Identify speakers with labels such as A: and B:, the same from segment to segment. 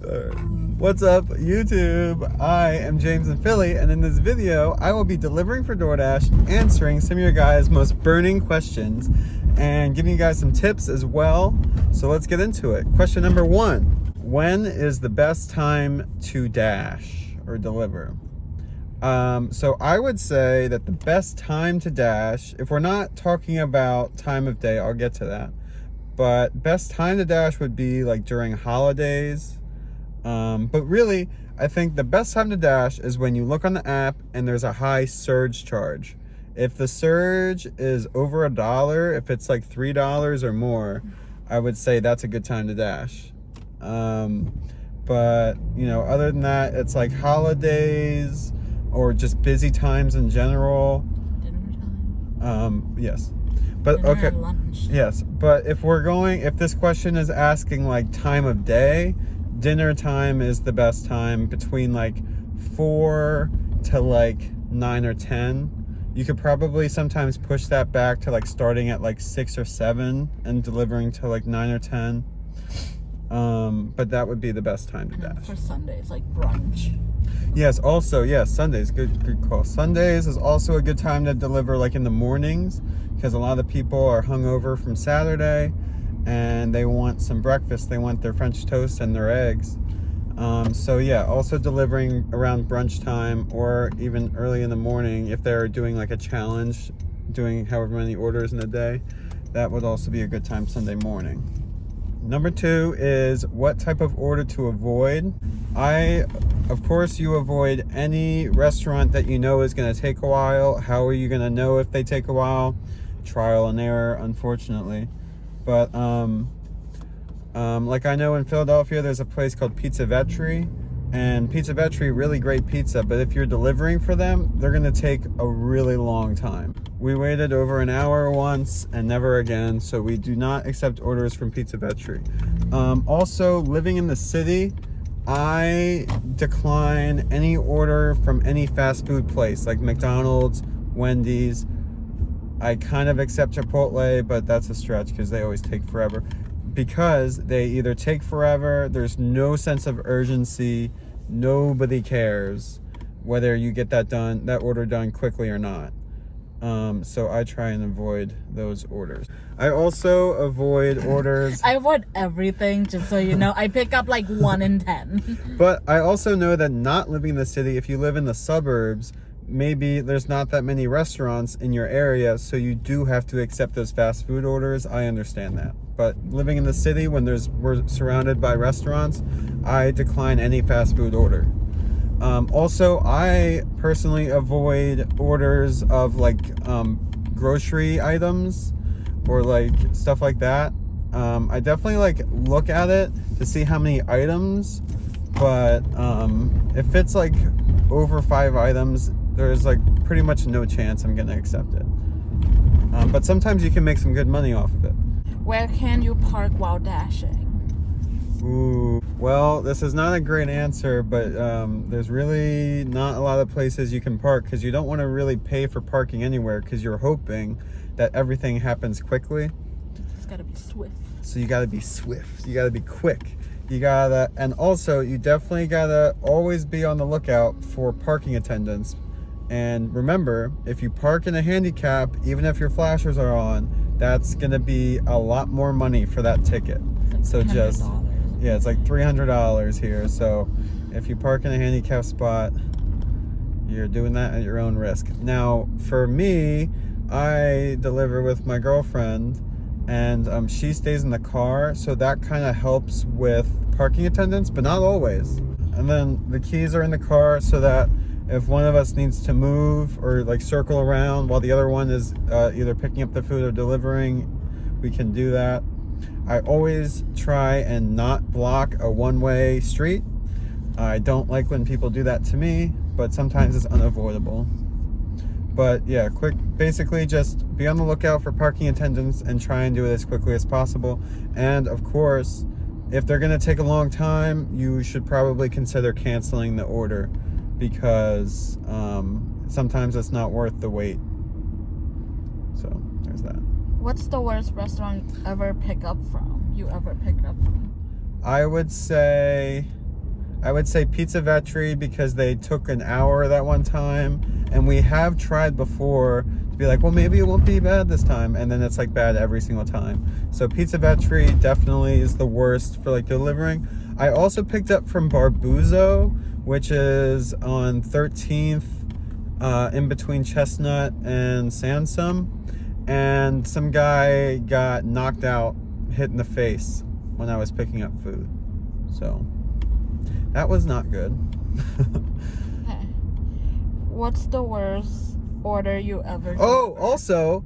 A: What's up, YouTube? I am James in Philly, and in this video, I will be delivering for Doordash, answering some of your guys' most burning questions, and giving you guys some tips as well. So let's get into it. Question number 1. When is the best time to dash or deliver? So I would say that the best time to dash, if we're not talking about time of day, I'll get to that. But best time to dash would be like during holidays. But really, I think the best time to dash is when you look on the app and there's a high surge charge. If the surge is over $1, if it's like $3 or more, I would say that's a good time to dash. But you know, other than that, it's like holidays or just busy times in general.
B: Dinner time.
A: Yes. But
B: Dinner
A: okay.
B: and lunch.
A: Yes, but if this question is asking like time of day, dinner time is the best time, between like 4 to like 9 or 10. You could probably sometimes push that back to like starting at like 6 or 7 and delivering to like 9 or 10. But that would be the best time to dash.
B: For Sundays, like brunch.
A: Yes, also, yes, Sundays, good call. Sundays is also a good time to deliver, like in the mornings, because a lot of people are hungover from Saturday and they want some breakfast. They want their French toast and their eggs. So yeah, also delivering around brunch time or even early in the morning if they're doing like a challenge, doing however many orders in a day. That would also be a good time Sunday morning. Number 2 is what type of order to avoid. Of course, you avoid any restaurant that you know is going to take a while. How are you going to know if they take a while? Trial and error, unfortunately. But like I know in Philadelphia, there's a place called Pizza Vetri, and Pizza Vetri, really great pizza, but if you're delivering for them, they're going to take a really long time. We waited over an hour once and never again, so we do not accept orders from Pizza Vetri. Also, living in the city, I decline any order from any fast food place like McDonald's, Wendy's. I kind of accept Chipotle, but that's a stretch because they always take forever. Because they either take forever, there's no sense of urgency, nobody cares whether you get that order done quickly or not. So I try and avoid those orders. I also avoid orders.
B: I avoid everything, just so you know. I pick up like 1 in 10.
A: But I also know that not living in the city, if you live in the suburbs, maybe there's not that many restaurants in your area, so you do have to accept those fast food orders. I understand that. But living in the city, when we're surrounded by restaurants, I decline any fast food order. Also, I personally avoid orders of like grocery items or like stuff like that. I definitely like look at it to see how many items, but if it's like over 5 items, there's like pretty much no chance I'm gonna accept it. But sometimes you can make some good money off of it.
B: Where can you park while dashing?
A: Ooh, well, this is not a great answer, but there's really not a lot of places you can park because you don't want to really pay for parking anywhere because you're hoping that everything happens quickly.
B: It's gotta be swift.
A: So you gotta be swift. You gotta be quick. And also you definitely gotta always be on the lookout for parking attendants. And remember, if you park in a handicap, even if your flashers are on, that's gonna be a lot more money for that ticket.
B: It's like $100.
A: Yeah, it's like $300 here. So if you park in a handicap spot, you're doing that at your own risk. Now, for me, I deliver with my girlfriend, and she stays in the car, so that kind of helps with parking attendants, but not always. And then the keys are in the car so that if one of us needs to move or like circle around while the other one is either picking up the food or delivering, we can do that. I always try and not block a one-way street. I don't like when people do that to me, but sometimes it's unavoidable. But yeah, basically just be on the lookout for parking attendants and try and do it as quickly as possible. And of course, if they're gonna take a long time, you should probably consider canceling the order because sometimes it's not worth the wait. So there's that.
B: What's the worst restaurant you ever picked up from?
A: I would say I would say Pizza Vetri because they took an hour that one time, and we have tried before to be like, well, maybe it won't be bad this time, and then it's like bad every single time. So Pizza Vetri definitely is the worst for like delivering. I also picked up from Barbuzzo, which is on 13th, in between Chestnut and Sansom, and some guy got knocked out, hit in the face when I was picking up food. So that was not good.
B: Okay. What's the worst order you ever
A: Oh, also,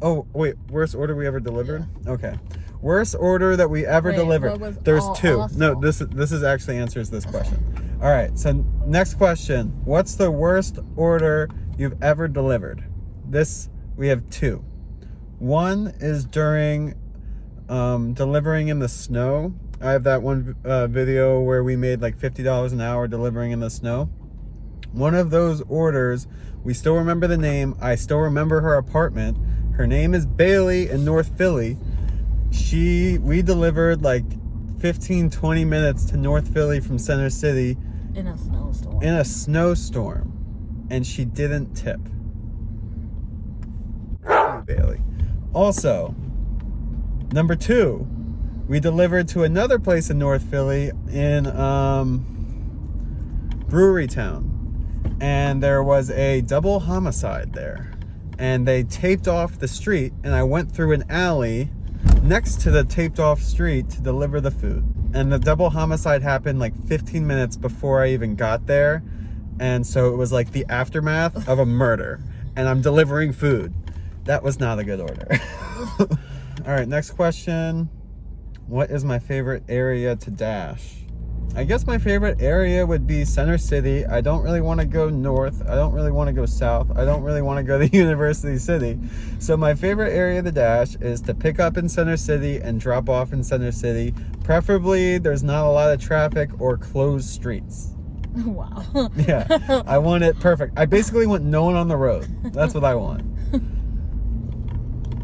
A: oh wait, worst order we ever delivered? Yeah. Okay. Worst order that we ever delivered. There's two. Also? No, this is actually answers this question. All right, so next question. What's the worst order you've ever delivered? This, we have two. One is during delivering in the snow. I have that one video where we made like $50 an hour delivering in the snow. One of those orders, we still remember the name. I still remember her apartment. Her name is Bailey in North Philly. We delivered like 15-20 minutes to North Philly from Center City
B: in a snowstorm.
A: In a snowstorm, and she didn't tip. Thank you, Bailey. Also, number two, we delivered to another place in North Philly in Brewery Town, and there was a double homicide there, and they taped off the street, and I went through an alley next to the taped off street to deliver the food, and the double homicide happened like 15 minutes before I even got there, and so it was like the aftermath of a murder, and I'm delivering food. That was not a good order. All right, next question. What is my favorite area to dash? I guess my favorite area would be Center City. I don't really want to go north. I don't really want to go south. I don't really want to go to University City. So my favorite area to dash is to pick up in Center City and drop off in Center City. Preferably there's not a lot of traffic or closed streets.
B: Wow.
A: Yeah, I want it perfect. I basically want no one on the road. That's what I want.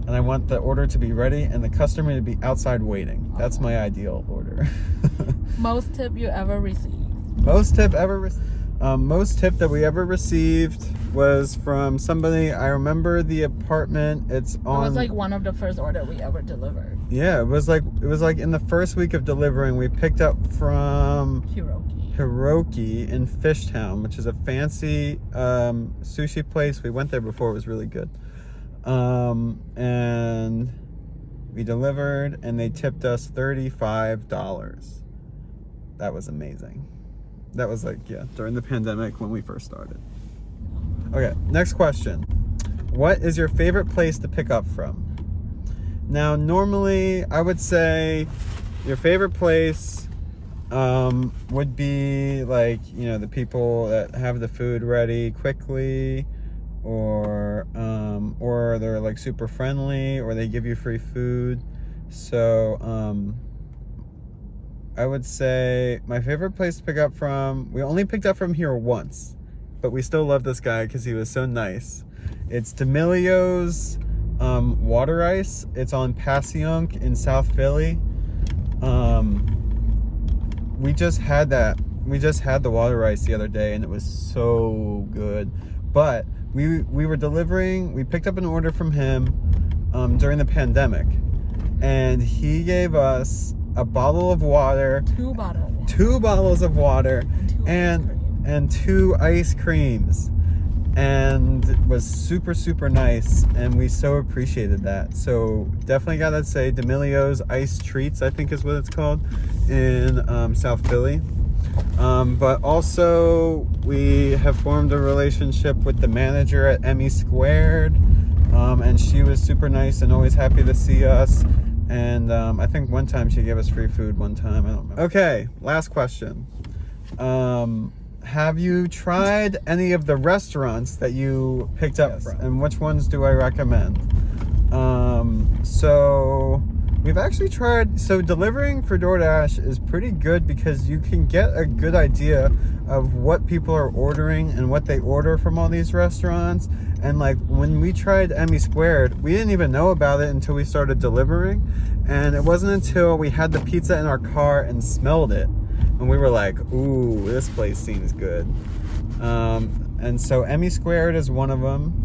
A: And I want the order to be ready and the customer to be outside waiting. That's my ideal order.
B: Most tip you ever received?
A: Most tip that we ever received was from somebody. I remember the apartment. It was
B: like one of the first order we ever delivered.
A: Yeah, it was like in the first week of delivering, we picked up from Hiroki in Fishtown, which is a fancy sushi place. We went there before. It was really good. And we delivered, and they tipped us $35. That was amazing. That was like, yeah, during the pandemic when we first started. Okay, next question. What is your favorite place to pick up from? Now, normally I would say your favorite place would be like, you know, the people that have the food ready quickly, or they're like super friendly, or they give you free food. So I would say my favorite place to pick up from, we only picked up from here once, but we still love this guy because he was so nice. It's D'Amelio's water ice. It's on Passyunk in South Philly. We just had the water ice the other day, and it was so good. But we were delivering, we picked up an order from him during the pandemic, and he gave us a bottle of water, two bottles of water, and two ice creams, and it was super, super nice, and we so appreciated that. So definitely gotta say D'Amelio's Ice Treats, I think is what it's called, in South Philly. But also we have formed a relationship with the manager at Emmy Squared, and she was super nice and always happy to see us. And I think one time she gave us free food one time. I don't remember. Okay, last question. Have you tried any of the restaurants that you picked up from? And which ones do I recommend? So we've actually tried, so delivering for Doordash is pretty good because you can get a good idea of what people are ordering and what they order from all these restaurants. And like when we tried Emmy Squared, we didn't even know about it until we started delivering. And it wasn't until we had the pizza in our car and smelled it and we were like, ooh, this place seems good. And so Emmy Squared is one of them.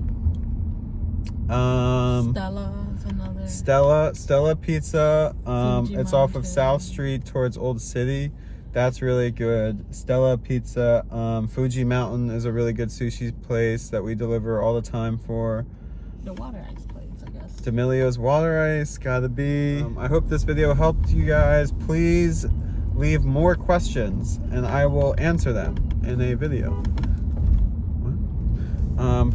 B: Stella's another.
A: Stella Pizza.
B: Fuji
A: It's off of
B: Mountain.
A: South Street towards Old City. That's really good. Stella Pizza. Fuji Mountain is a really good sushi place that we deliver all the time for.
B: The water ice place, I guess.
A: D'Amelio's Water Ice, gotta be. I hope this video helped you guys. Please leave more questions and I will answer them in a video.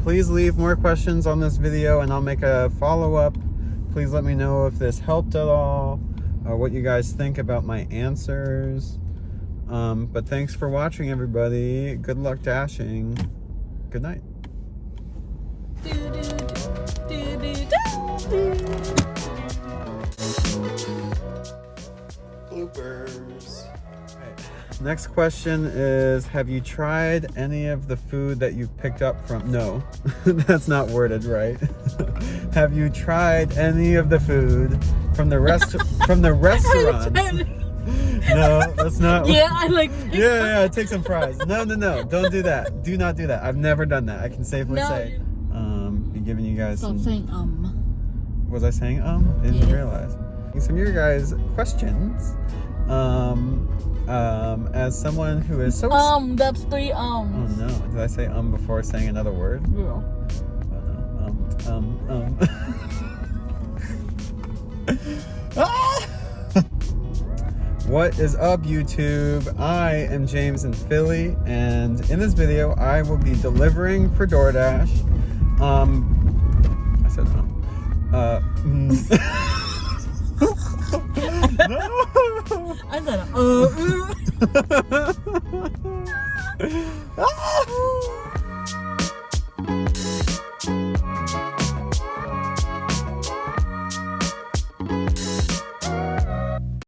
A: Please leave more questions on this video and I'll make a follow-up. Please let me know if this helped at all or what you guys think about my answers. But thanks for watching, everybody. Good luck dashing. Good night. Bloopers. Next question is, have you tried any of the food that you've picked up from... No, that's not worded right. Have you tried any of the food from the restaurant? No, that's not...
B: Yeah, I like...
A: Yeah, take some fries. No, don't do that. Do not do that. I've never done that. I can safely say. Be giving you guys
B: Stop
A: some...
B: saying
A: Was I saying Didn't
B: Yes.
A: realize. Some of your guys' questions. As someone who is so...
B: That's 3
A: Oh no, did I say before saying another word?
B: Yeah.
A: Oh no, Ah! What is up, YouTube? I am James in Philly, and in this video, I will be delivering for Doordash. I said No.
B: I said,